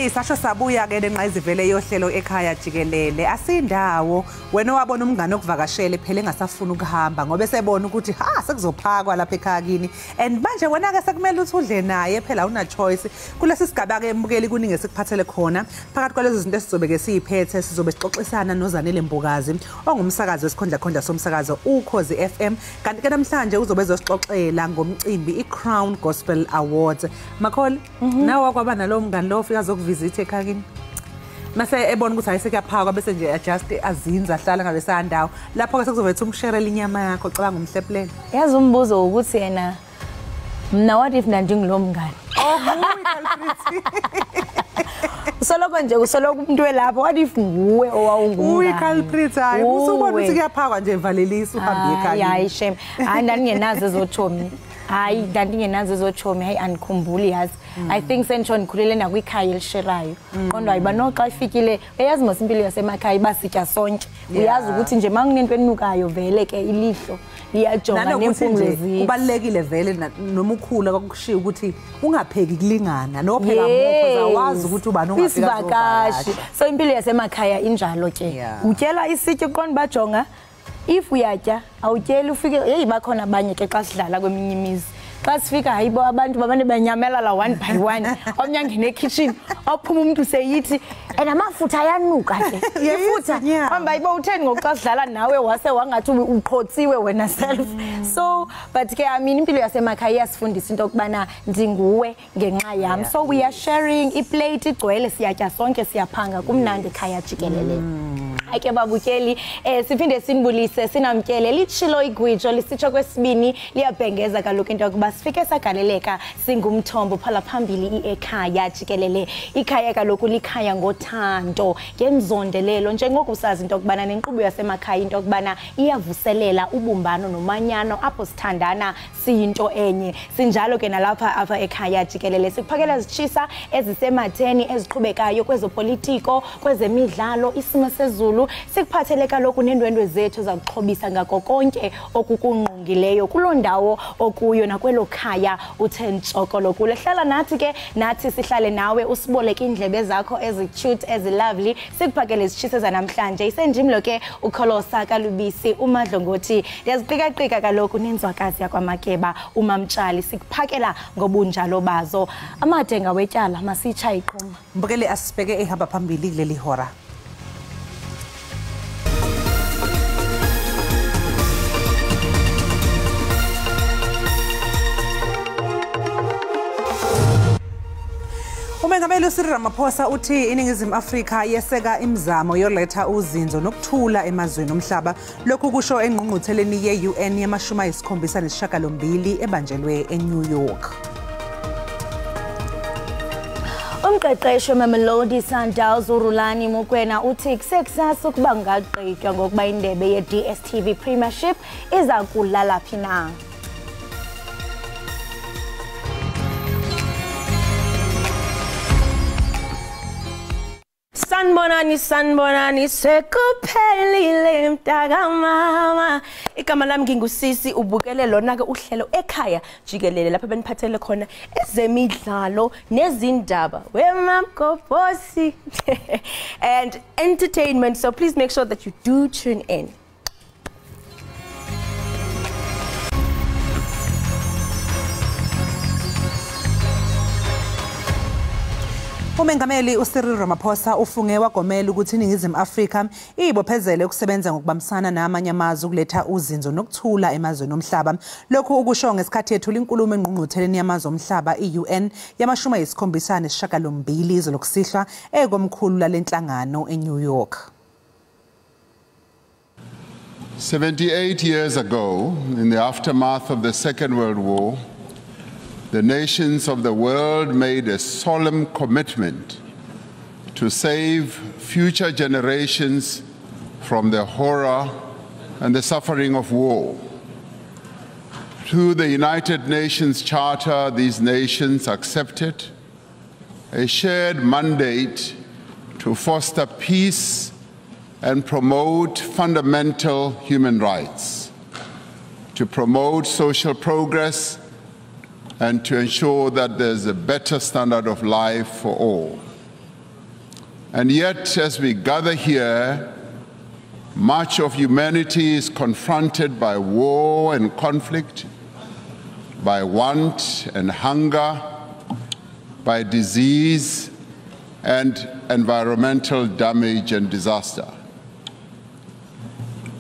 Isasho sabuya ke lenqayizivele yohlelo ekhaya Jikelele asindawo wena wabona umngane okuvakashele phela engasafuna ukuhamba ngoba esebona ukuthi ha sekuzophakwa lapha ekhaya kini and manje wena ke sekumele uthi udle naye phela una choice kulesi sigaba ke embukeli kuningi esikuphathele khona phakathi kwalezo zinto esizobe ke siyiphethe sizobe sixoxisana noZanele Mbukazi ongumsakazi wesikhondla khondla somsakazo uKhozi FM kanti ke namhlanje uzobe ezosixoxela ngomcimbi iCrown Gospel Awards Makholi nawe wakwaba nalo mngane lo ufika zokuvisit ekhaya kini mase ebona ukuthi ayisekuyaphakwa bese nje adjust azinza ahlala ngabe sandawo lapho ke sekuzovetha umsherela inyama yakho cabanga umhlephulelo yazi umbuzo ukuthi yena mina what if ndingilo mngane usoloko nje usoloko umuntu welapho what if nguwe owawungumngane uyiculprit hayi usubona ukuthi kuyaphakwa nje valelisa uhambe ekhaya hayi shame hayi ndingenazo ezotshomi hayi ndingenazo ezotshomi hayi andikhumbuli yazi I think sentsho ndikhulele nakwikhaya elisherayo kodwa ayiba noxa ifikile eyazi masimpilo yasemakhaya basitya sonke uyazi ukuthi nje manginento enukayo vele ke ilihlo liyajonga nemfundo zini kubalekile vele noma ukhula kokushiya ukuthi ungapheki kulingana nopheka mokho zawazi ukuthi ubani ungafika isivakashi so impilo yasemakhaya injalo ke utyela isitya uqonda bajonga if uyatya awutyeli ufike hey bakhona abanye ke xa sidlala kweminye imizi xa sifika hayibo abantu babane banyamelala one by one omnyangene kitchen ophuma umuntu seyithi enamafutha ayanuka ke ifutha hamba ayibo utheni ngoxa sidlala nawe wase wangathi uqhothiwe wena self so but ke I mean impilo yasemakhaya iyasifundisa into okubana ndinguwe ngenxa yami so we are sharing iplate igcwele siyatya sonke siyaphanga kumnandi ekhaya Jikelele ake babukeli siphinde sinibulise sinamtyele litshilo igwijo lisitsho kwesibini liyabhengeza kaloku into yokuba sifike sagaleleka singumthombo phala phambili ekhaya Jikelele ikhaya kaloku likhaya ngothando ngenzondelelo njengokusazi into okubana nenkqubo yasemakhaya into okubana iyavuselela ubumbano nomanyano apho sithandana siyinto enye sinjalo ke nalapha apha ekhaya Jikelele sikuphakela zitshisa ezisematheni eziqhubekayo kwezopolitiko kwezemidlalo isimo sezulu sikuphathele kaloku nendwendwe zethu zakuxhobisa ngako konke okukungqongileyo kuloo ndawo okuyo nakwelo khaya uthe ntshoko lokule hlala nathi ke nathi sihlale nawe usiboleke indlebe zakho ezi-cute ezi-lovely sikuphakele izitshise zanamhlanje isenjimlo ke ukholosa kalubisi umadlongothi ndiyaziqika-qika kaloku nenzwakazi yakwamakeba umamtshali sikuphakela ngobunjalo bazo amadenga wetyala masitsha iqhuma mbukele asibheke ehamba phambili kuleli hora Umengameli uCyril Ramaphosa uthi iningizimu Afrika yeseka imizamo yoletha uzinzo nokuthula emazweni omhlaba lokhu kusho engqungqutheleni ye-UN yama-78 ebanjelwe eNew York. Umqeqeshi Mamelodi Sundowns uRulani Mokwena uthi kusekusasa ukuba ngagqitywa ngokuba indebe ye-DStv Premiership iza kulala phi na. Sanbonani sekuphelile mntaka mama igama lami ngingusisi ubukele lona ke uhlelo ekhaya Jikelele lapha beniphathele khona ezemidlalo nezindaba wemamgobhosi and entertainment so please make sure that you do tune in. Umengameli uCyril Ramaphosa ufunge wagomela ukuthi iningizimu Afrika ibophezele ukusebenza ngokubambisana namanye amazwe ukuletha uzinzo nokuthula emazweni omhlaba lokhu ukusho ngesikhathi ethula inkulumo engqungqutheleni yamazwe omhlaba iUN yama-78 izolokusihlwa ekomkhulu lalenhlangano eNew York. 78 years ago, in the aftermath of the Second World War, the nations of the world made a solemn commitment to save future generations from the horror and the suffering of war. Through the United Nations Charter, these nations accepted a shared mandate to foster peace and promote fundamental human rights, to promote social progress and to ensure that there's a better standard of life for all. And yet, as we gather here, much of humanity is confronted by war and conflict, by want and hunger, by disease and environmental damage and disaster.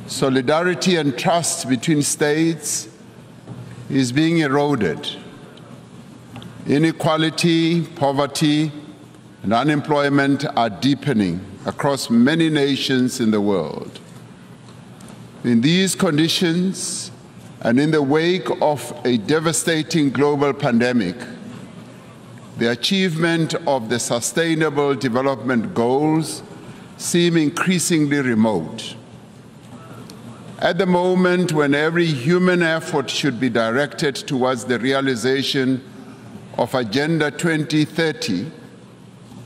Solidarity and trust between states is being eroded. Inequality, poverty, and unemployment are deepening across many nations in the world. In these conditions, and in the wake of a devastating global pandemic, the achievement of the Sustainable Development Goals seem increasingly remote. At the moment when every human effort should be directed towards the realization of Agenda 2030,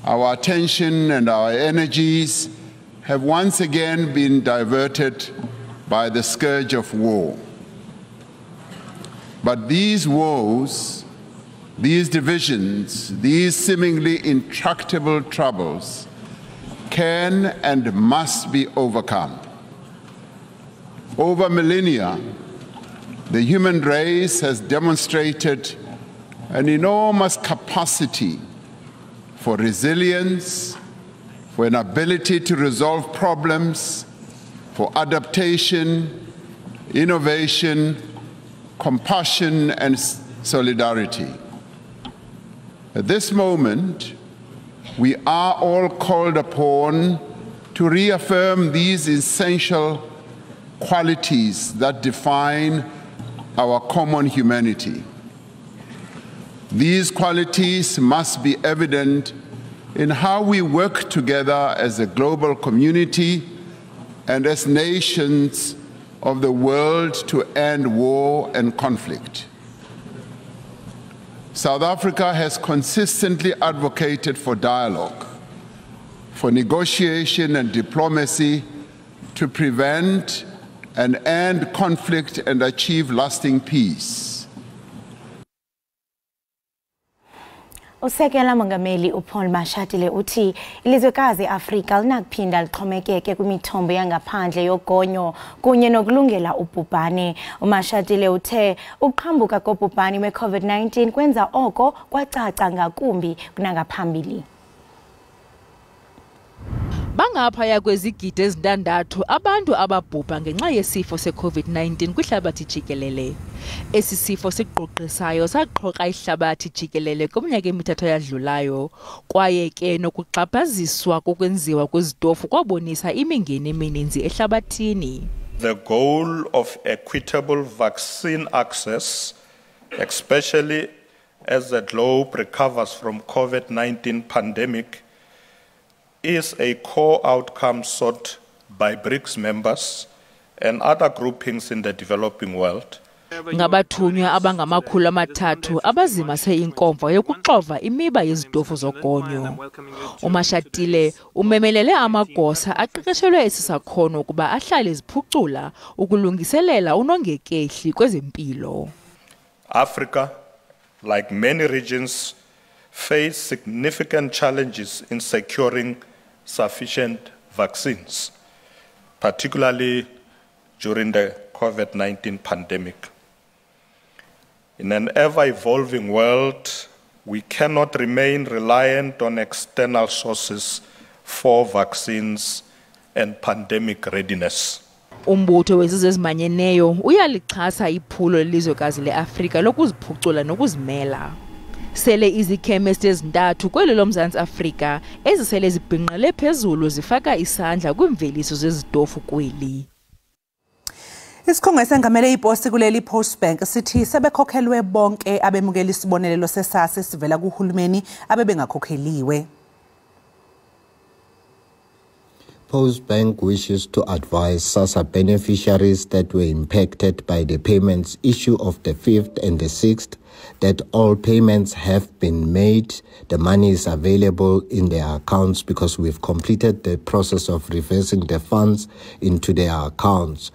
our attention and our energies have once again been diverted by the scourge of war. But these woes, these divisions, these seemingly intractable troubles can and must be overcome. Over millennia, the human race has demonstrated an enormous capacity for resilience, for an ability to resolve problems, for adaptation, innovation, compassion, and solidarity. At this moment, we are all called upon to reaffirm these essential qualities that define our common humanity. These qualities must be evident in how we work together as a global community and as nations of the world to end war and conflict. South Africa has consistently advocated for dialogue, for negotiation and diplomacy to prevent and end conflict and achieve lasting peace. Usekela Mongameli uPaul Mashatile uthi ilizwekazi Afrika linakuphinda lixhomekeke kwimithombo yangaphandle yogonyo kunye nokulungela ubhubhane. uMashatile uthe uqhambuka kobhubhane we-COVID-19 kwenza oko kwacaca ngakumbi kunangaphambili. Bangaphaya kwezigidi ezintandathu abantu ababhubha ngenxa yesifo se-COVID-19 kwihlabathi jikelele. Esi sifo siqoqisayo saqhoqa ihlabathi jikelele kwiminyaka emithathu eyadlulayo, kwaye ke nokuxhaphaziswa kokwenziwa kwezitofu kwabonisa imingeni emininzi ehlabathini. The goal of equitable vaccine access, especially as the globe recovers from COVID-19 pandemic, is a core outcome sought by BRICS members and other groupings in the developing world. Ngabathunywa abangama-300 abazimase inkomfa yokuxova imiba yezitofu zogonyo. uMashatile umemelele amagosa aqeqeshelwe esi sakhono ukuba ahlale ziphucula ukulungiselela unongekehli kwezempilo. Africa, like many regions, face significant challenges in securing sufficient vaccines, particularly during the COVID-19 pandemic. In an ever-evolving world, we cannot remain reliant on external sources for vaccines and pandemic readiness. Umbutho wezizwe ezimanyeneyo uyalixhasa iphulo lelizwekazi leAfrika lokuziphucula nokuzimela. Sele izikhemesti ezintathu kweli loMzantsi Afrika ezisele zibhinqele phezulu zifaka isandla kwimveliso zezitofu kweli. Isikhungo esengamele iposti kuleli Postbank sithi sebekhokhelwe bonke abemukela isibonelelo sesasa sivela kuhulumeni abebengakhokheliwe. Postbank wishes to advise SASSA beneficiaries that were impacted by the payments issue of the 5th and the 6th that all payments have been made. The money is available in their accounts because we've completed the process of reversing the funds into their accounts.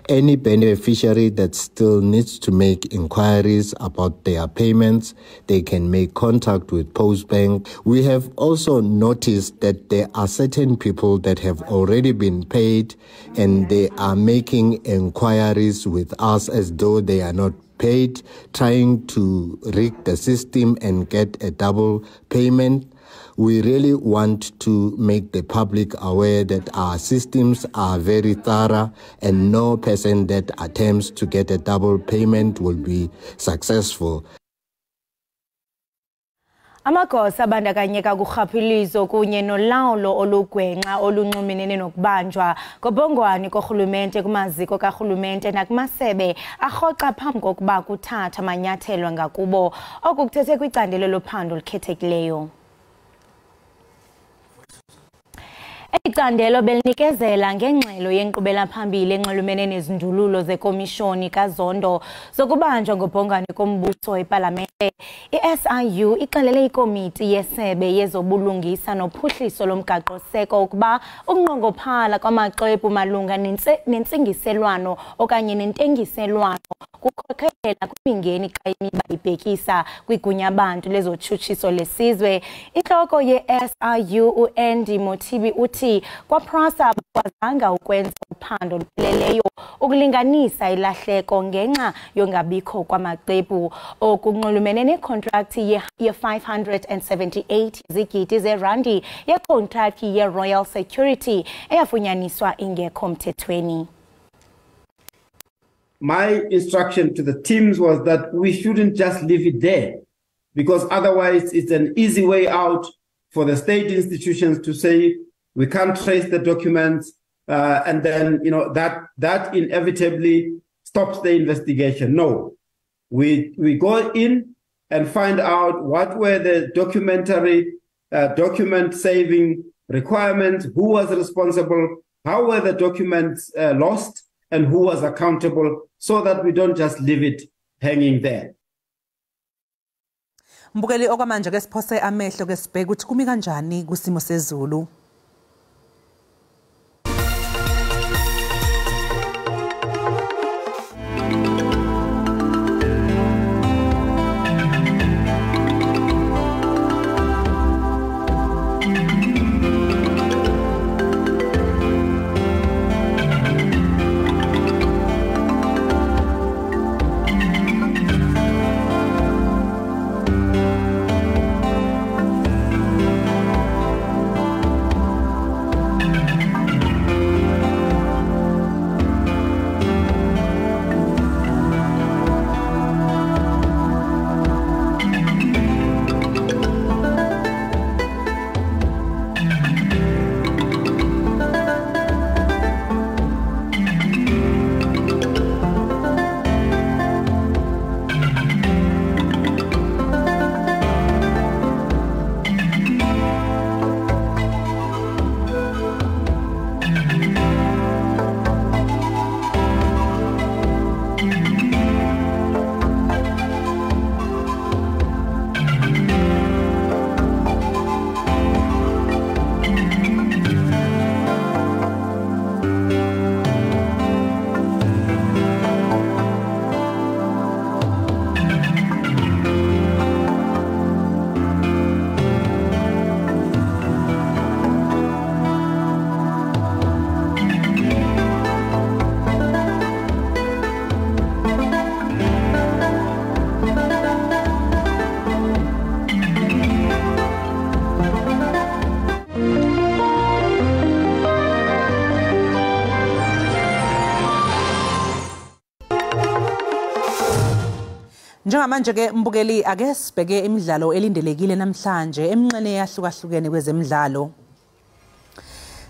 Any beneficiary that still needs to make inquiries about their payments, they can make contact with Postbank. We have also noticed that there are certain people that have already been paid and they are making inquiries with us as though they are not paid, trying to rig the system and get a double payment. We really want to make the public aware that our systems are very thorough and no person that attempts to get a double payment will be successful. Amagosa abandakanyeka kurhaphilizo kunye nolawulo olugwenxa olunxumenene nokubanjwa ngobongwane korhulumente kumaziko karhulumente nakumasebe arhoxa phambi kokuba kuthatha amanyathelo ngakubo okukuthethe kwicandelo lophando olukhethekileyo. Icandelo belinikezela ngengxelo yenkqubela phambili enxulumene nezindululo zekomishoni kaZondo zokubanjwa ngobhongwane kombuso eParlamente. I-SIU ixelele ikomiti yesebe yezobulungisa nophuhliso lomgaqo-seko ukuba ukunqongophala kwamaxwebhu malunga nentsingiselwano okanye nentengiselwano kukhokelela kwimingeni xa imiba ibhekisa kwigunya abantu lezotshutshiso lesizwe. Intloko ye-SIU uAndy Motibi uthi kwaPrasa abakwazanga ukwenza uphando olupheleleyo ukulinganisa ilahleko ngenxa yongabikho kwamaxwebhu okunxulumene nekontrakthi ye-578 zigidi zerandi yekontrakthi ye-Royal Security eyafunyaniswa ingekho mthethweni. My instruction to the teams was that we shouldn't just leave it there, because otherwise it's an easy way out for the state institutions to say we can't trace the documents, and then that inevitably stops the investigation. No, we go in and find out what were the document saving requirements, who was responsible, how were the documents lost, and who was accountable, so that we don't just leave it hanging there. Mbukeli okwamanje ke siphose amehlo ke sibheke ukuthi kumi kanjani kusimo sezulu. Njengamanje ke mbukeli ake sibheke imidlalo elindelekile namhlanje emnqene yahlukahlukene kwezemidlalo.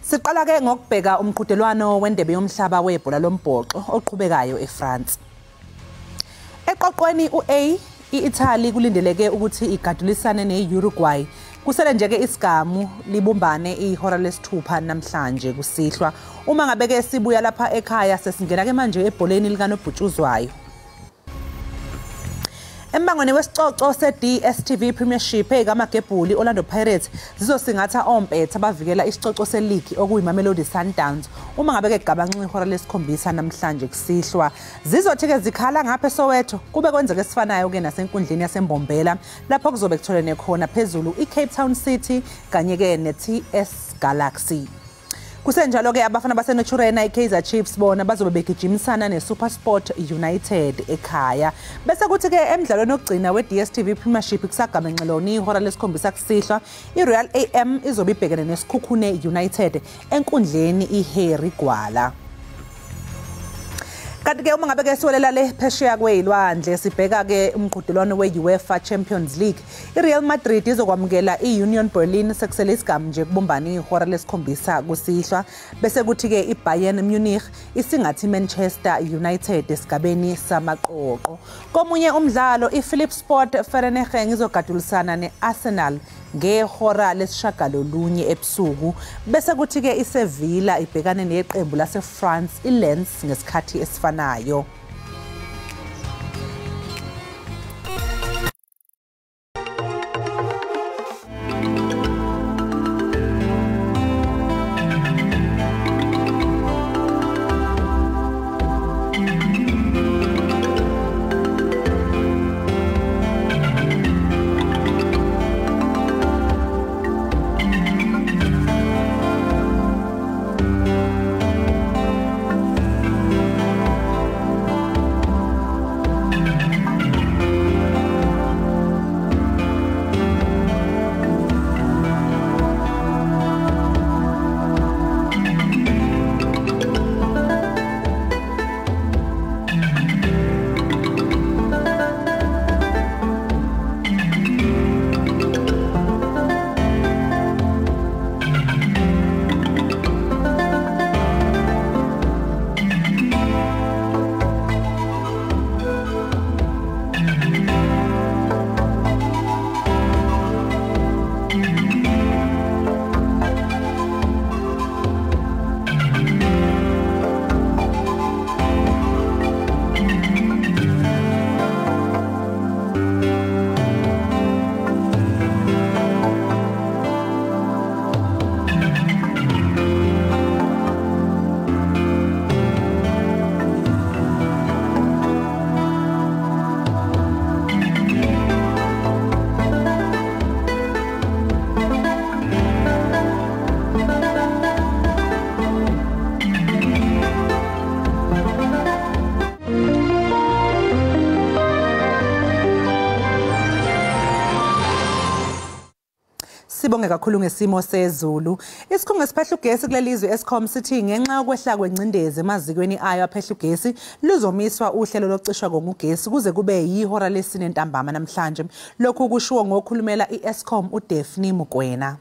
Siqala ke ngokubheka umqhudelwano wendebe yomhlaba webhola lombhoxo oqhubekayo eFrance. Eqoqweni uA iItaly kulindeleke ukuthi igadulisane neUruguay. Kusele nje ke isigamu libumbane ihora lesithupha namhlanje kusihlwa. Uma ngabe ke sibuya lapha ekhaya sesingena ke manje ebholeni likanobhutshuzwayo. Embangweni wesicoco se-DStv Premiership ey'kaMagebhuli Orlando Pirates zizosingatha ompetha abavikela isicoco se-league okuyiMamelodi Sundowns uma ngabe-ke gabanxa ihora lesikhombisa namhlanje kusihlwa. Zizothi-ke zikhala ngapha eSoweto kube kwenzeka esifanayo-ke nasenkundleni yaseMbombela lapho kuzobe kutholene khona phezulu iCape Town City kanye-ke ne-TS Galaxy. Kusenjalo-ke abafana baseNaturena iKaizer Chiefs bona bazobe begijimisana neSuperSport United ekhaya. Bese kuthi-ke emdlalweni wokugcina we-DStv Premiership kusagamenxeloni ihora lesikhombisa kusihlwa iRoyal AM izobe ibhekene neSikhukhune United enkundleni iHarry Gwala. Kanti-ke uma ngabe-ke siwelela le phesheya kwey'lwandle sibheka-ke umqhudelwano we-UEFA Champions League. iReal Madrid izokwamukela i-Union Berlin sekusele isigamu nje kubumbana ihora lesikhombisa kusihlwa. Bese kuthi-ke iBayern Munich isingathi iManchester United esigabeni samaqoqo. Komunye umdlalo iPhilip Sport Vereeniging izogadulisana ne-Arsenal ngehora lesishagalolunye ebusuku. Bese kuthi-ke iSevilla ibhekane neqembu laseFrance iLens ngesikhathi esifanayo. Sibonge kakhulu ngesimo sezulu. Isikhungo esiphehla ugesi kulelizwe Eskom sithi ngenxa yokwehla kwengcindezi emazikweni ayo aphehla ugesi luzomiswa uhlelo lokucishwa ngogesi kuze kube yihora lesine ntambama namhlanje. Lokhu kushiwo ngokhulumela iEskom uDaphne Mukwena.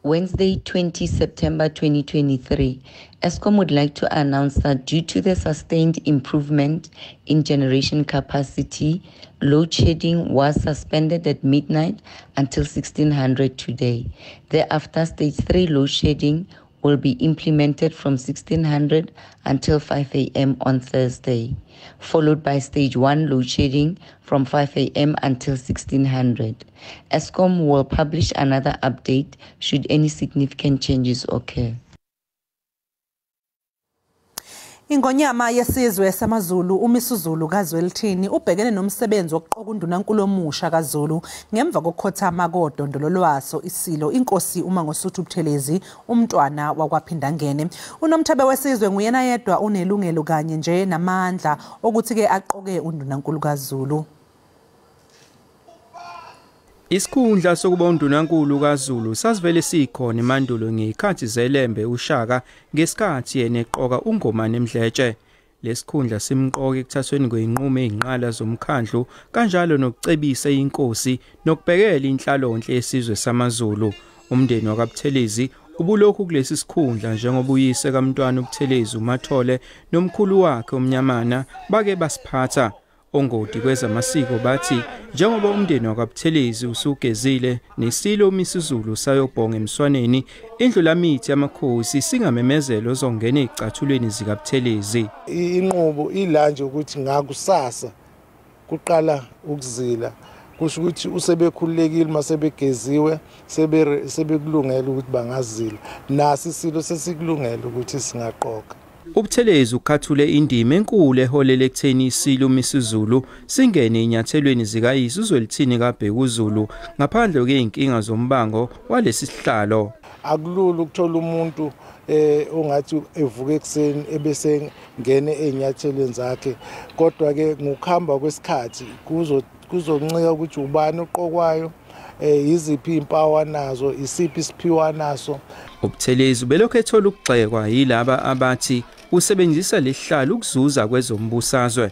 Wednesday, 20 September 2023, Eskom would like to announce that due to the sustained improvement in generation capacity, load shedding was suspended at midnight until 1600 today. Thereafter, stage 3 load shedding will be implemented from 1600 until 5 a.m. on Thursday, followed by stage 1 load shedding from 5 a.m. until 1600. Eskom will publish another update should any significant changes occur. Ingonyama yesizwe samaZulu uMisuzulu kaZwelithini ubhekene nomsebenzi wokuqoka undunankulu omusha kaZulu ngemva kokukhothama kodondolo lwaso isilo inkosi uMangosuthu Buthelezi umntwana wakwaPhindangene. Unomthabe wesizwe nguyena yedwa unelungelo kanye nje namandla ukuthi ke aqoke undunankulu kaZulu. Isikhundla sokuba undunankulu kaZulu sasivele sikhona emandulo ngekhathi zelembe uShaka ngesikhathi yena eqoka uNgomane Mdletshe. Lesikhundla simqoka ekuthathweni kweinqumo ezinqala zomkhandlu kanjalo nokucebisa inkosi nokubhekela inhlalonhle yesizwe samaZulu. Umndeni wakwaButhelezi ubulokhu kulesi sikhundla njengoba uyise kaMntwana uButhelezi uMathole nomkhulu wakhe uMnyamana bake basiphatha. Ongoti kwezamasiko bathi njengoba umndeni wakwaButhelezi usugezile nesilo uMisuzulu sayobhonga emswaneni indlu lamithi yamakhosi singamemezelo ozongena ezicathulweni zikaButhelezi. Inqubo ila nje ukuthi ngakusasa kuqala ukuzila kusho ukuthi usebekhululekile masebegeziwe sebekulungela ukuthi bangazila nasi isilo sesikulungela ukuthi singaqoqa. Ubuthelezi ukhathule indima enkulu eholele ekutheni isilo misizulu singene inyathelweni zikayise uZwelithini kaBhekuzulu ngaphandle kweinkinga zombango walesi sihlalo. Akulula ukuthola umuntu ongathi evuka ekseni ebese ngene enyathelweni zakhe kodwa ke ngokuhamba kwesikhathi kuzoncika ukuthi ubani oqokwayo iziphi impawu anazo isiphi isiphiwa naso. Ubuthelezi belokhu ethola ukugxekwa yilaba abathi usebenzisa lehlalo ukuzuza kwezombusazwe.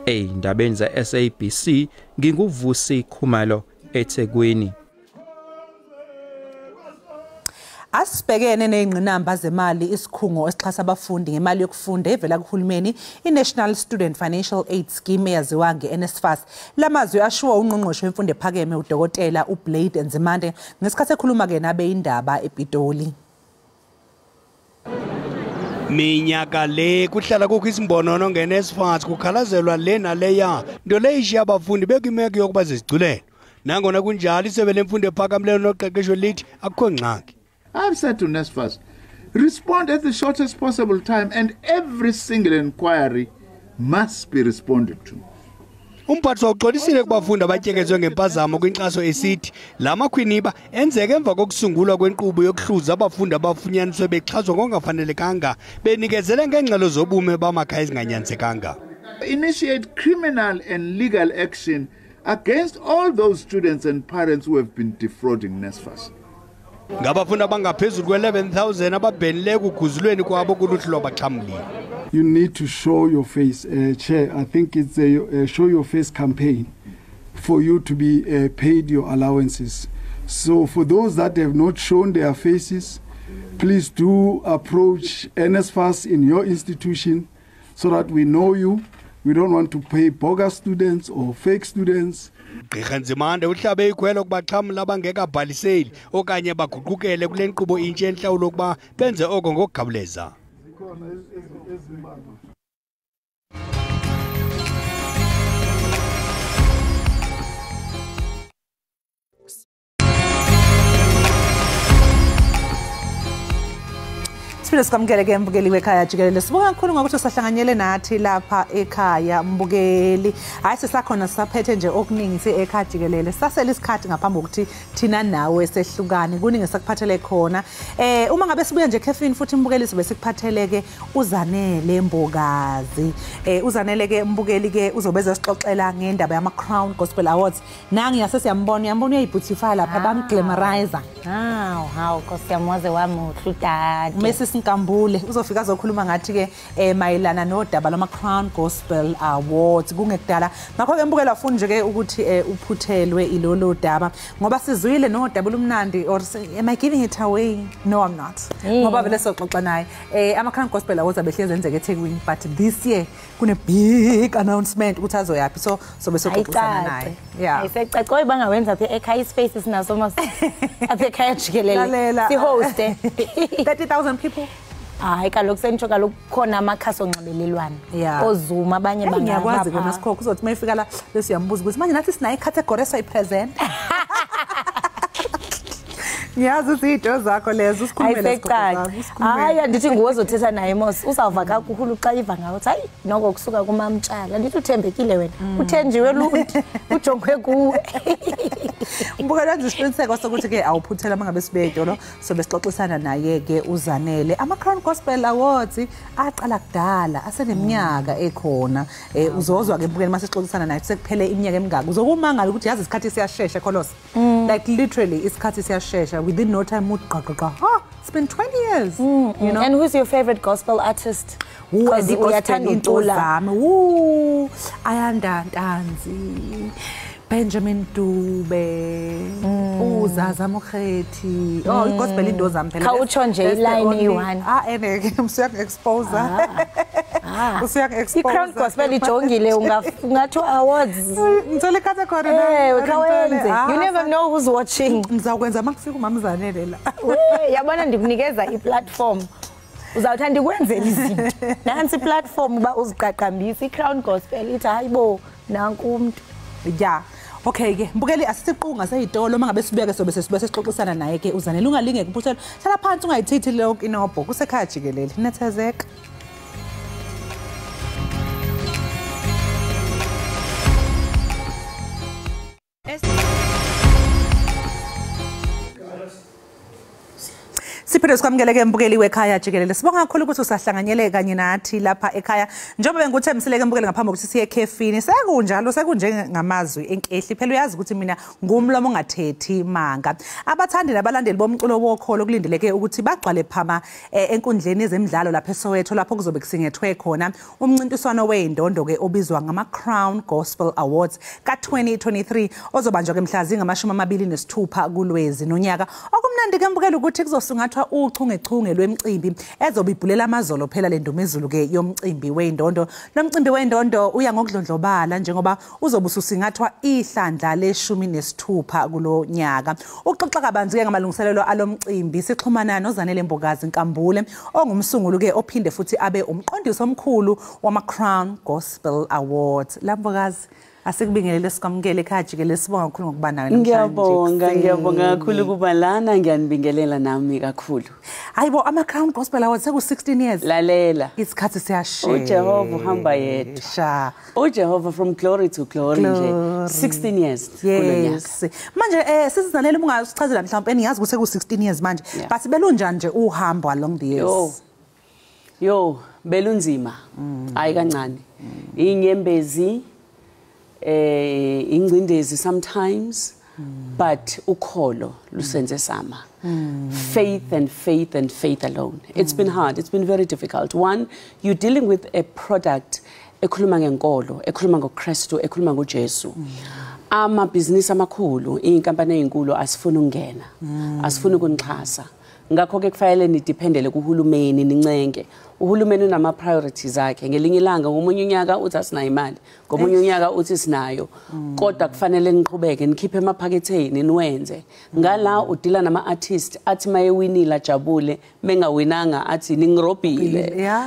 Eyindabeni za SABC nginguvusi Khumalo eThekwini. Asibhekene nezingqinamba zemali isikhungo esixhasa abafundi ngemali yokufunda evela kuhulumeni iNational Student Financial Aid Scheme eyaziwa ngeNSFAS. Lamazwi ashiwa ungqongqoshe wemfundo ephakeme uDokotela uBlade Nzimande ngesikhathi ekhuluma ke nabe indaba ePitoli. Minyaka le kuhlala kukho isimbonono ngeNSFAS kukhalazelwa le naleya nto leyishiya abafundi bekimeko yokuba zizigculelo. Nangona kunjalo isebe lemfundo ephakamileyo noqeqesho lithi akukho ngxaki. I've said to NSFAS, respond at the shortest possible time and every single inquiry must be responded to. Umphathi uxolisile kubafundi abatyekezwe ngempazamo kwinkxaso esithi la makhwiniba enzeke emva kokusungulwa kwenkqubo yokuhluza abafundi abafunyaniswe bexhaswa ngokungafanelekanga benikezele ngeengxelo zobume bamakhaya ezinganyanzekanga. Initiate criminal and legal action against all those students and parents who have been defrauding NSFAS. Ngabafundi abangaphezulu kwe-11,000 ababhenileyo kuguzulweni kwabo kuluhlu lwabaxhamliyo. You need to show your face, Chair. I think it's a show your face campaign for you to be paid your allowances. So for those that have not shown their faces, please do approach NSFAS in your institution so that we know you. We don't want to pay bogus students or fake students. Gqirha Nzimande uhlabe ikhwelo kubaxhamli abangekabhaliseli okanye baguqukele kule nkqubo intsha entlawulo ukuba benze oko ngokukhawuleza. Sipho sikamkele ke mbukeli wekhaya Jikelele. Sibonga kakhulu ngokuthi usahlanganyele nathi lapha ekhaya mbukeli. Hayi sisakhona sisaphethe nje okuningi ekhaya Jikelele. Sasele isikhathi ngaphambi kokuthi thina nawe sehlukane kuningi sakuphathele khona. Uma ngabe sibuya nje ekhefini futhi mbukeli sibe sikuphathele ke uZanele Mbokazi. uZanele ke mbukeli ke uzobeza sixoxela ngendaba yama Crown Gospel Awards. Nangi yase siyambona uyayibhutify lapha bamglamorizer. Hawu Nkosiyamaze wami uhlutati. Nkambule uzofika zokhuluma ngathi ke mayelana nodaba lama Crown Gospel Awards kungekudala ngakho ke mbukela ufuna nje ke ukuthi uphuthelwe ilolo daba ngoba sizwile nodaba lumnandi or am I giving it away? No, I'm not. Ngoba vele soxoxa naye ama Crown Gospel Awards abehleze enzeke eThekwini but this year kune big announcement ukuthi azoyaphi so sobe soxoxana naye. Yeah. Ayisecaca oyibangawenza phe ekhaya spaces naso mas apha ekhaya Jikelele si host 30,000 people. Hayi kaloku sentsho kaloku khona amakhasi onxibelelwano ozuma abanye bangakwazi kona sikhokho uzothi mayifika la lesiyambuza ukuthi manje nathi sinayo icategory esoyipresent. Ngiyazi izinto zakho lezo usikhulumele sikho. Hayi andithi nguwe ozothetha naye mos uzawuva kakhulu xa iva ngawo uthi hayi noko kusuka kumamtshana ndithi uthembekile wena uthenjiwe lunti ujongwe kuwe. Mbukela nje isiqiniseko sokuthi ke awuphuthela mangabe sibedolo sobe sixoxisana naye ke uZanele. Ama Crown Gospel Awards aqala kudala aseneminyaka ekhona uzozwa ke mbukela masixoxisana naye sekuphele iminyaka emingaka uzokumangala ukuthi yazi isikhathi siyashesha kholosi like literally isikhathi siyashesha within no time it's been 20 years. You know? And who's your favorite gospel artist? Uyathanda intula zami Ayanda Ntanzi Benjamin Dube uZaza Mokhethi igospel into zami phela khawutsho nje iline eyi-1 ene usuyak exposer usuyak exposer i-Crown Gospel ijongile ungathi awards ngithole category khawenze you never know who's watching ngizakwenza makufika uMamZanele la yabona ndikunikeza i-platform uzawuthanda ukwenzela izinto nansi platform uba uziqaqambisa iCrown Gospel ithi hayibo nanku umuntu ya okay ke mbukeli asisiqunga seyitolo mangabe sibeke sobe sesixoxisana naye ke uzanele ungalingeki mputhelo hlala phansi ungayithethi leyo inobho kusekhaya jikelele nethezeka Siphinde sikwamkeleke mbukeli wekhaya jikelele. Sibonga kakhulu ukuthi usahlanganyele kanye nathi lapha ekhaya. Njengoba benguthembiseleke mbukeli ngaphambi kokuthi siye ekhefini. Sekunjalo sekunjengamazwi enkehli. Phela uyazi ukuthi mina ngumlomo ongathethi manga. Abathandi nabalandeli bomculo wokholo kulindeleke ukuthi bagcwale phama enkundleni ezemidlalo lapha eSoweto lapho kuzobe kusingethwe khona umncintiswano weindondo ke obizwa ngama Crown Gospel Awards ka2023 ozobanjwa ke mhla zingama26 kuLwezi nonyaka. Okumnandi ke mbukeli ukuthi kuzosungathwa uchungechunge lwemicimbi ezobibhulela amazolo phela lendumezulu ke yomcimbi weindondo. Lo mcimbi weindondo uya ngokudlondlobala njengoba uzobe ususingathwa ihlandla le-16 kulo nyaka. Uxoxa kabanzi ke ngamalungiselelo alomcimbi sixhumana noZanele Mbokazi Nkambule ongumsunguli ke ophinde futhi abe umqondisi omkhulu wama Crown Gospel Awards. Lambokazi asikubingelele sikwamukele ekhaya jikelele sibonga kakhulu ngokuba nawe namhlanje. Ngiyabonga kakhulu kuba lana ngiyanibingelela nami kakhulu. Hayibo ama Crown Gospel Awards seku16 years. Lalela. Isikhathi siyashaya. uJehova uhamba yedwa. Sha. uJehova from glory to glory nje. 16 years kulonyaka. Manje sizizanele ungasichazela mhlawumbe engiyazi ukuthi seku16 years manje. But belunjani nje uhambo along the years? Yo, belunzima. Hayi kancane. Inyembezi ingcindezi sometimes but ukholo lusenze sama. Faith and faith and faith alone. It's been hard, it's been very difficult. One, you're dealing with a product ekhuluma ngenkolo, ekhuluma ngoKristu, ekhuluma ngoJesu. Amabhizinisi amakhulu, inkampani ezinkulu asifuna ukungena, asifuna ukunixhasa. Ngakho ke kufanele nidependele kuhulumeni nincenge. Uhulumeni unama priorities akhe. Ngelinye ilanga ngomunye unyaka uthi asinayo imali, ngomunye unyaka uthi sinayo. Kodwa kufanele niqhubeke nikhiphe emaphaketheni niwenze. Ngala udila nama artists athi mayewinila jabule, mengawinanga athi ningirobhile.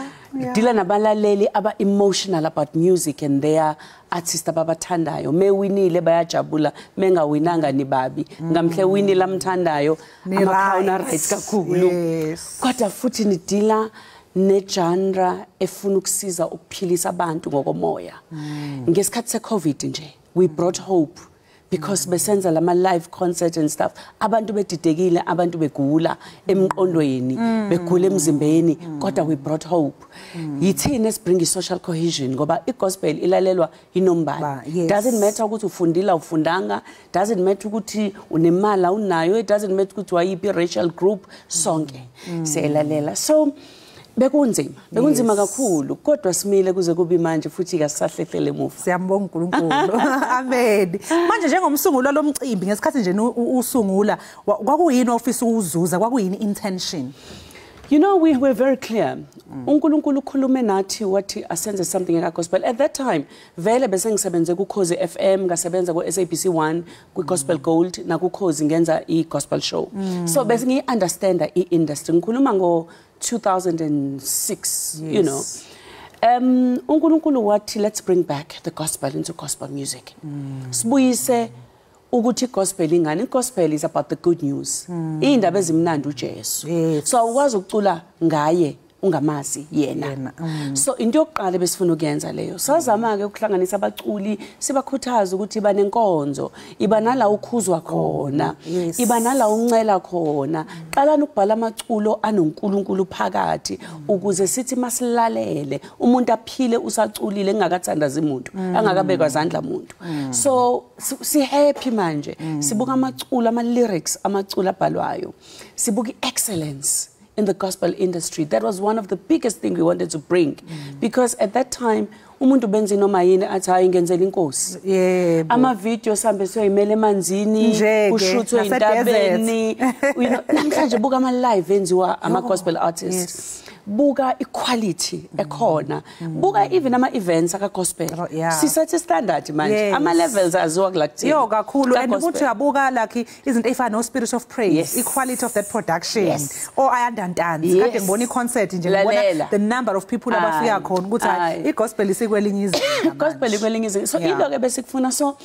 Dila nabalaleli aba emotional about music and their artists ababathandayo. Mewinile bayajabula, mengawinanga nibabi. Ngamhle winila mthandayo amakhawuna right kakhulu. Kodwa futhi nidila ne-genre efuna ukusiza ukuphilisa abantu ngokomoya. Ngesikhathi se-COVID nje, we brought hope because besenza lama live concert and stuff. Abantu bedidekile, abantu begula emqondweni, begula emzimbeni, kodwa we brought hope. Yithini esibringa social cohesion ngoba igospel ilalelwa inombala. Doesn't matter ukuthi ufundila ufundanga, doesn't matter ukuthi unemali unayo, it doesn't matter ukuthi wayiphi racial group, sonke siyalalela. So bekunzima kakhulu kodwa simile kuze kube manje futhi kasahlehlele emuva. Siyambonga uNkulunkulu. Amen. Manje njengomsunguli lomcimbi ngesikhathi nje usungula kwakuyini ofisa ukuzuza kwakuyini intention? You know, we were very clear. uNkulunkulu ukhulume nathi wathi asenze something gospel. At that time, vele bese ngisebenze kuKhozi FM, ngasebenza ku SABC 1, ku Gospel Gold, na kuKhozi ngenza gospel show. So bese ngi-understand i-industry. Ngikhuluma ngo 2006, you know. uNkulunkulu wathi let's bring back the gospel into gospel music. Sibuyise ukuthi gospel ingane. Gospel is about the good news. Indaba ezimnandi uJesu. So awukwazi ukucula ngaye ungamazi yena. So into yokuqala besifuna ukuyenza leyo. Sazama ke ukuhlanganisa abaculi sibakhuthaza ukuthi iba nenkonzo, iba nala ukhuzwa khona, iba nala uncela khona. Qalana ukubhala amaculo anoNkulunkulu phakathi ukuze sithi masilalele umuntu aphile usaculile engakathandaza umuntu, angakabekwa izandla umuntu. So si happy manje. Sibuka amaculo ama lyrics, amaculo abhalwayo. Sibuka excellence in the gospel industry. That was one of the biggest things we wanted to bring. Because at that time, umuntu benza noma yini athi hayi ngenzela inkosi. Yebo. Ama video sambe soyimele emanzini, kushuthwe intabeni. Namhlanje buka ama live enziwa ama gospel artists. Buka equality ekhona. Buka even ama events aka gospel. Sisethe standard manje. Ama levels aziwa kulakuthina. Yo kakhulu and ukuthi abuka like izinto efana no spirit of praise, equality of that production. Or ayandantanzi. Kade ngibona iconcert nje ngibona the number of people abafika khona ukuthi igospel isikwelinye izinto. Gospel ikwelinye izinto. So into ke bese kufuna so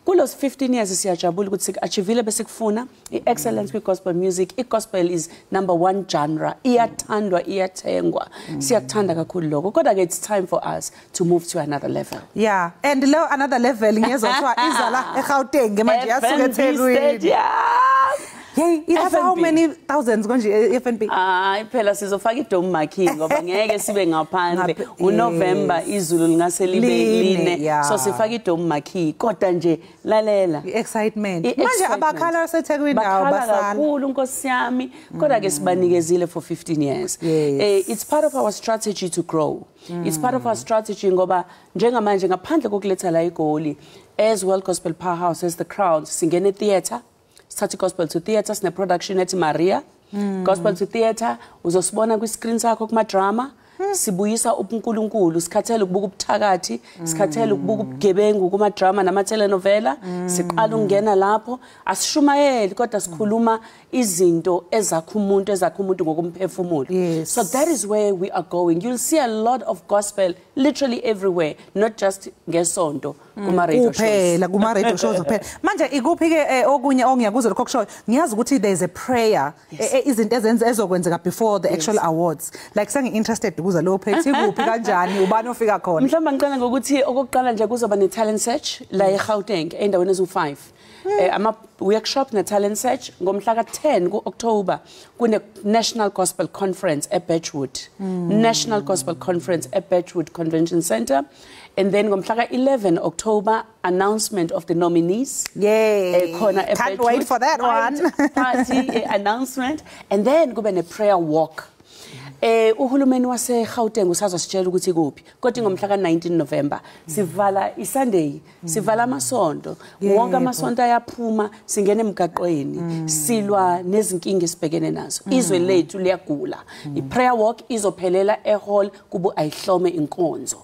kulos 15 years siyajabula ukuthi achievile bese kufuna excellence with gospel music. Gospel is #1 genre. Iyathandwa, iyathengwa. Siyakuthanda kakhulu lokho. Kodwa ke it's time for us to move to another level. Yeah, and lo another level ngezothiwa izala eGauteng manje yasuka eThekwini. Hey, you have how many thousands konje FNB? Phela sizofaka iDome Marquee ngoba ngeke sibe ngaphandle. UNovember izulu lingase libe line. So sifaka iDome Marquee kodwa nje lalela. Excitement. Manje abakhala seThekwini nawo basala. Kakhulu Nkosi yami kodwa ke sibanikezile for 15 years. It's part of our strategy to grow. It's part of our strategy ngoba njengamanje ngaphandle kokuletha la igoli as well gospel powerhouse as the Crown singene theater. Start gospel to theater sine production ethi Maria. Gospel to theater uzosibona kwi screen sakho kuma drama. Sibuyisa uNkulunkulu, sikhathele ukubuka ubuthakathi, sikhathele ukubuka ubugebengu kuma drama nama telenovela. Siqala ungena lapho, asishumayeli kodwa sikhuluma izinto ezakha umuntu ngokumphefumulo. So that is where we are going. You'll see a lot of gospel literally everywhere, not just ngesonto kuma radio shows. Kuphela kuma radio shows kuphela. Manje ikuphi ke okunye ongiyakuzo lokho kusho ngiyazi ukuthi there is a prayer izinto ezokwenzeka before the actual awards. Like sangi interested kuza lo phethe kuphi kanjani ubani ofika khona. Mhlawumbe ngicela ngokuthi okokuqala nje kuzoba ne talent search la eGauteng endaweni ezu5. Ama workshop na talent search ngomhla ka10 kuOctober kune National Gospel Conference eBedford. National Gospel Conference eBedford Convention Center. And then ngomhla ka11 October announcement of the nominees. Can't wait for that one. Party announcement and then kube ne prayer walk. Uhulumeni wase Gauteng usazositshela ukuthi kuphi kodwa ngomhla ka19 November sivala iSunday sivala amasonto wonke amasonto ayaphuma singena emgaqweni silwa nezinkinga esibhekene nazo izwe lethu liyagula iprayer walk izophelela ehall kubu ayihlome inkonzo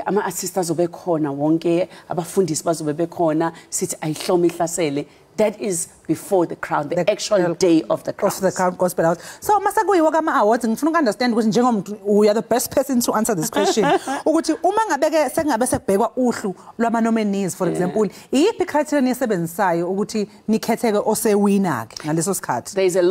ama assistants obekhona wonke abafundisi bazobe bekhona sithi ayihlome ihlasele. That is before the Crown, the actual day of the Crown. Of the Crown Gospel Awards. So masakuyiwa kama awards ngifuna understand ukuthi njengomuntu you are the best person to answer this question. Ukuthi uma ngabeke sengabe sekubhekwa uhlu lwama nominees for example, iyiphi criteria nisebenzisayo ukuthi nikhetheke osewina ke ngaleso sikhathi? There is a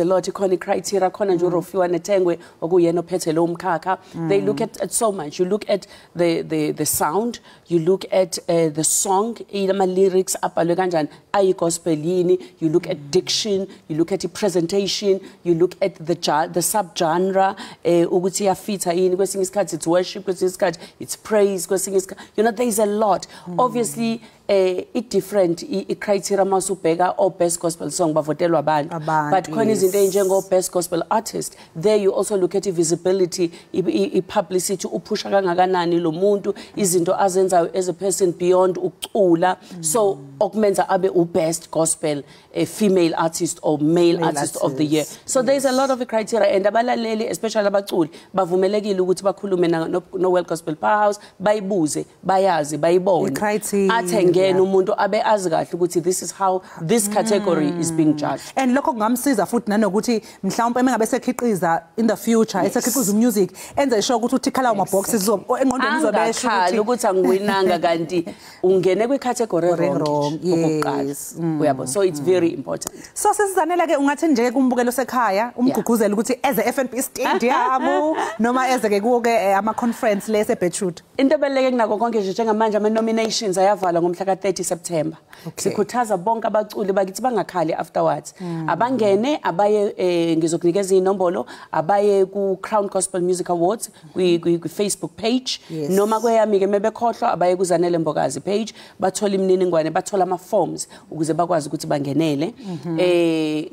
lot ikhona criteria khona nje uRofiwa Nethengwe okuyena ophethe lo mkhakha. They look at so much. You look at the sound, you look at the song, ama lyrics abhalwe kanjani gospel yini, you look at diction, you look at the presentation, you look at the subgenre ukuthi yafitha yini kwesinye isikhathi it's worship kwesinye isikhathi it's praise kwesinye isikhathi there is a lot. Obviously it different criteria masubheka o best gospel song bavotelwa abantu but khona izinto enjengo best gospel artist there you also look at visibility publicity upusha kangakanani lo muntu izinto azenzayo as a person beyond ukucula so okumenza abe best gospel female artist or male artist of the year. So there is a lot of criteria and abalaleli especially abaculi bavumelekile ukuthi bakhulume no World Gospel Powerhouse bayibuze bayazi bayibone athengene umuntu abe azi kahle ukuthi this is how this category is being judged. And lokho kungamsiza futhi nanokuthi mhlawumbe mengabe sekhiqiza in the future esekhiqiza music enze sure ukuthi uthikhala ama boxes engqondweni uzobesho ukuthi angiwinanga kanti ungene kwi category wrong. Uyabo so it's very important. So sesizanela ke ungathi nje kumbukelo sekhaya umguguzela ukuthi as a FNB stadium noma eze ke kuke ama conference lese Bedford. Into ebeleke kunako konke nje njengamanje ama nominations ayavala ngomhla ka30 September. Sikhuthaza bonke abaculi bakithi bangakhali afterwards. Abangene abaye ngizokunikeza inombolo abaye ku Crown Gospel Music Awards kwi Facebook page noma kweyami ke mebekhohlwa abaye kuzanele Mbokazi page bathola imininingwane bathola ama forms ukuze bakwazi ukuthi bangenele.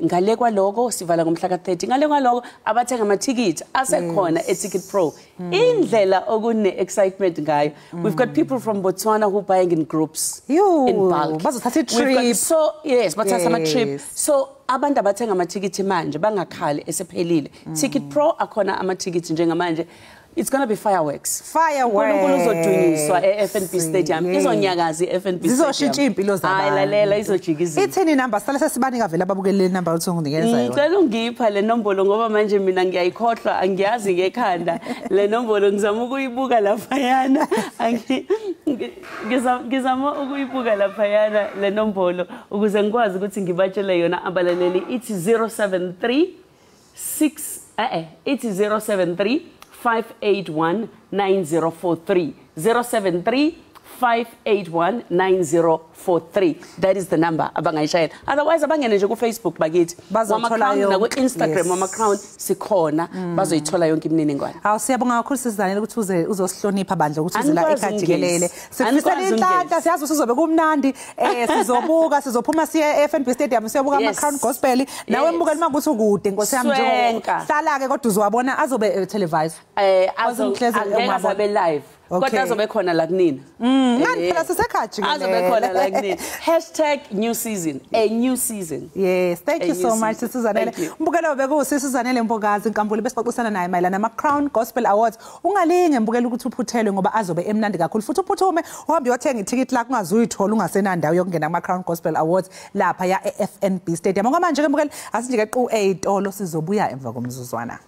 Ngale kwaloko sivala ngomhla ka30 ngale kwaloko abathenga ama tickets asekhona eTicket Pro. Indlela okune excitement heard ngayo. We've got people from Botswana who are buying in groups in bulk. Bazothatha trip. So yes, bathatha ama trip. So abantu abathenga amathikithi manje bangakhali esephelile. Ticket Pro akhona amathikithi njengamanje. It's going to be fireworks. Fireworks. Uzodunyiswa FNB Stadium. Izonyakazi FNB Stadium. Zizoshintsha impilo zabantu. Hayi lalela izojikizela. Ithini number sala sesibanika vele ababukele le number uthonginikeza yona. Ngicela ungipha le nombolo ngoba manje mina ngiyayikhohlwa angiyazi ngekhanda. Le nombolo ngizama ukuyibuka lapha yana. Ngizama ukuyibuka lapha yana le nombolo ukuze ngikwazi ukuthi ngibatshele yona abalaleli. Ithi 073 ithi 073 581 9043 073 581 9043. That is the number abangayishayela. Otherwise abangene nje ku Facebook bakithi. Bazothola yonke ku Instagram Mama Crown sikhona bazoyithola yonke imininingwane. Awu siyabonga kakhulu sizanele ukuthi uzosihlonipha bandla ukuthi uzela ekhaya Jikelele. Sifisela inhlanhla siyazi sizobe kumnandi sizobuka sizophuma siye FNB Stadium siyobuka ama Crown Gospel nawe mbukeli makuthi ukude Nkosi yami nje hlala ke kodwa uzwabona azobe televised. Azobe live. Kodwa azobe khona la kunina. Ngani phela sisekhaya Jikelele. Azobe khona la kunina. #new season. A new season. Yes, thank you so much Sizanele. Mbukelo bekusi Sizanele Mpokazi inkambuli besixoxisana naye mayelana nama Crown Gospel Awards. Ungalinge mbukela ukuthi uphuthelwe ngoba azobe emnandi kakhulu futhi uphuthume uhambe uyothenga ithikithi lakho ungazuyithola ungasenandawo yokungena kuma Crown Gospel Awards lapha ya FNB Stadium. Ngoba manje ke mbukeli asithi ke qu 8 tolo sizobuya emva komzuzwana.